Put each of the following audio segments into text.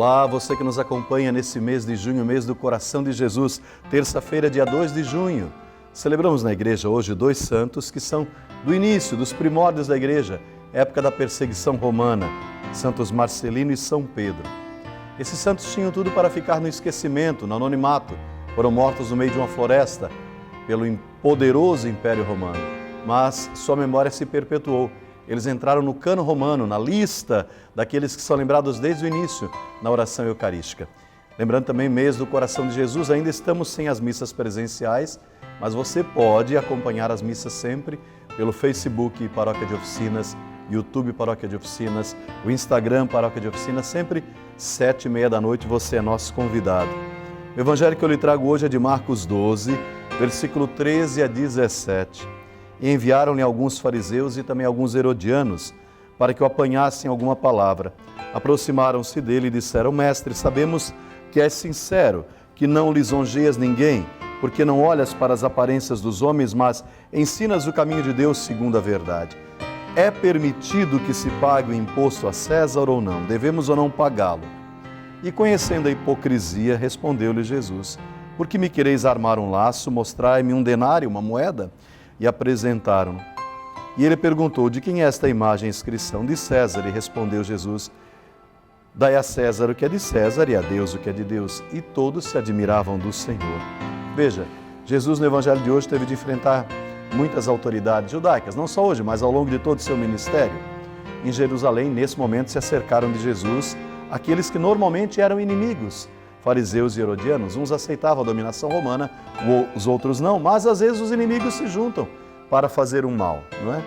Olá, você que nos acompanha nesse mês de junho, mês do coração de Jesus, terça-feira, dia 2 de junho. Celebramos na igreja hoje dois santos que são do início, dos primórdios da igreja, época da perseguição romana, Santos Marcelino e São Pedro. Esses santos tinham tudo para ficar no esquecimento, no anonimato. Foram mortos no meio de uma floresta pelo poderoso Império Romano, mas sua memória se perpetuou. Eles entraram no cano romano, na lista daqueles que são lembrados desde o início na oração eucarística. Lembrando também, mês do coração de Jesus, ainda estamos sem as missas presenciais, mas você pode acompanhar as missas sempre pelo Facebook Paróquia de Oficinas, YouTube Paróquia de Oficinas, o Instagram Paróquia de Oficinas, sempre 7h30 da noite, você é nosso convidado. O evangelho que eu lhe trago hoje é de Marcos 12, versículo 13 a 17. E enviaram-lhe alguns fariseus e também alguns herodianos, para que o apanhassem alguma palavra. Aproximaram-se dele e disseram: Mestre, sabemos que és sincero, que não lisonjeias ninguém, porque não olhas para as aparências dos homens, mas ensinas o caminho de Deus segundo a verdade. É permitido que se pague o imposto a César ou não? Devemos ou não pagá-lo? E conhecendo a hipocrisia, respondeu-lhe Jesus: Por que me quereis armar um laço? Mostrai-me um denário, uma moeda? E apresentaram-no. E ele perguntou: de quem é esta imagem e inscrição? De César. E respondeu Jesus: dai a César o que é de César e a Deus o que é de Deus. E todos se admiravam do Senhor. Veja, Jesus no evangelho de hoje teve de enfrentar muitas autoridades judaicas, não só hoje, mas ao longo de todo o seu ministério. Em Jerusalém, nesse momento, se acercaram de Jesus aqueles que normalmente eram inimigos, fariseus e herodianos. Uns aceitavam a dominação romana, os outros não, mas às vezes os inimigos se juntam para fazer um mal, não é?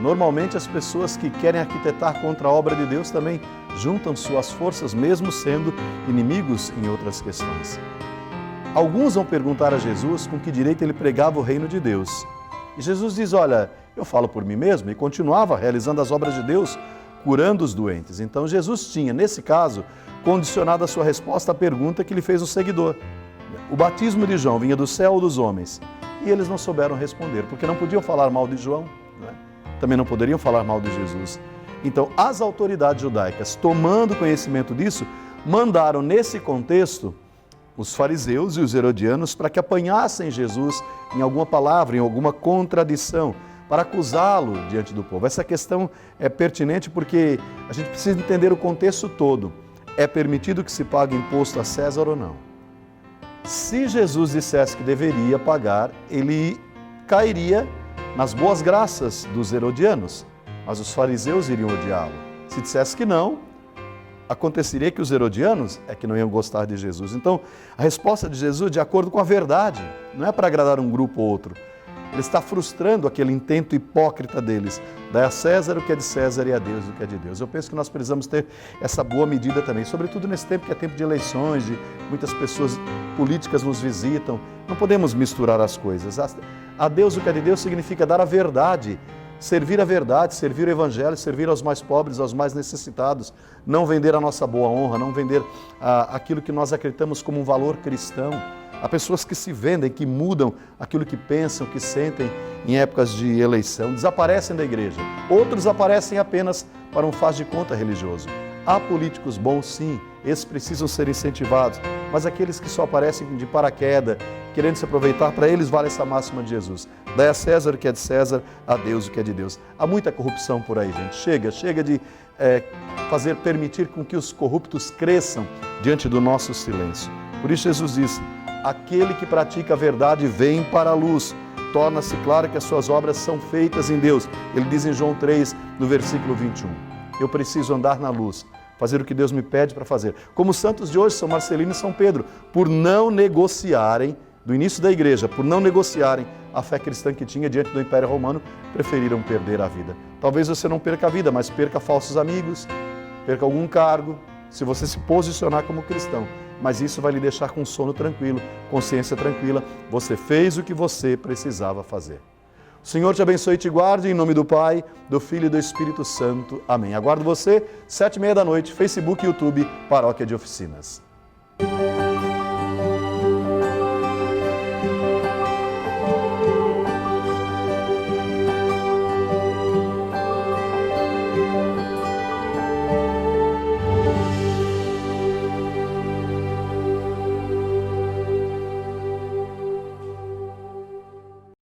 Normalmente as pessoas que querem arquitetar contra a obra de Deus também juntam suas forças, mesmo sendo inimigos em outras questões. Alguns vão perguntar a Jesus com que direito ele pregava o reino de Deus. E Jesus diz: olha, eu falo por mim mesmo, e continuava realizando as obras de Deus, curando os doentes. Então Jesus tinha, nesse caso, condicionado a sua resposta à pergunta que lhe fez o seguidor. O batismo de João vinha do céu ou dos homens? E eles não souberam responder, porque não podiam falar mal de João, né? Também não poderiam falar mal de Jesus. Então, as autoridades judaicas, tomando conhecimento disso, mandaram nesse contexto os fariseus e os herodianos para que apanhassem Jesus em alguma palavra, em alguma contradição, para acusá-lo diante do povo. Essa questão é pertinente porque a gente precisa entender o contexto todo. É permitido que se pague imposto a César ou não? Se Jesus dissesse que deveria pagar, ele cairia nas boas graças dos herodianos, mas os fariseus iriam odiá-lo. Se dissesse que não, aconteceria que os herodianos é que não iam gostar de Jesus. Então, a resposta de Jesus é de acordo com a verdade, não é para agradar um grupo ou outro. Ele está frustrando aquele intento hipócrita deles. Dai a César o que é de César e a Deus o que é de Deus. Eu penso que nós precisamos ter essa boa medida também, sobretudo nesse tempo que é tempo de eleições, de muitas pessoas políticas nos visitam. Não podemos misturar as coisas. A Deus o que é de Deus significa dar a verdade, servir a verdade, servir o Evangelho, servir aos mais pobres, aos mais necessitados, não vender a nossa boa honra, não vender aquilo que nós acreditamos como um valor cristão. Há pessoas que se vendem, que mudam aquilo que pensam, que sentem em épocas de eleição, desaparecem da igreja. Outros aparecem apenas para um faz de conta religioso. Há políticos bons, sim, esses precisam ser incentivados, mas aqueles que só aparecem de paraquedas, querendo se aproveitar, para eles vale essa máxima de Jesus. Dai a César o que é de César, a Deus o que é de Deus. Há muita corrupção por aí, gente. Chega de permitir com que os corruptos cresçam diante do nosso silêncio. Por isso Jesus disse: aquele que pratica a verdade vem para a luz, torna-se claro que as suas obras são feitas em Deus. Ele diz em João 3, no versículo 21, eu preciso andar na luz, fazer o que Deus me pede para fazer. Como os santos de hoje, São Marcelino e São Pedro, por não negociarem, do início da igreja, por não negociarem a fé cristã que tinha diante do Império Romano, preferiram perder a vida. Talvez você não perca a vida, mas perca falsos amigos, perca algum cargo, se você se posicionar como cristão. Mas isso vai lhe deixar com sono tranquilo, consciência tranquila. Você fez o que você precisava fazer. O Senhor te abençoe e te guarde, em nome do Pai, do Filho e do Espírito Santo. Amém. Aguardo você, 7h30 da noite, Facebook e YouTube, Paróquia de Oficinas.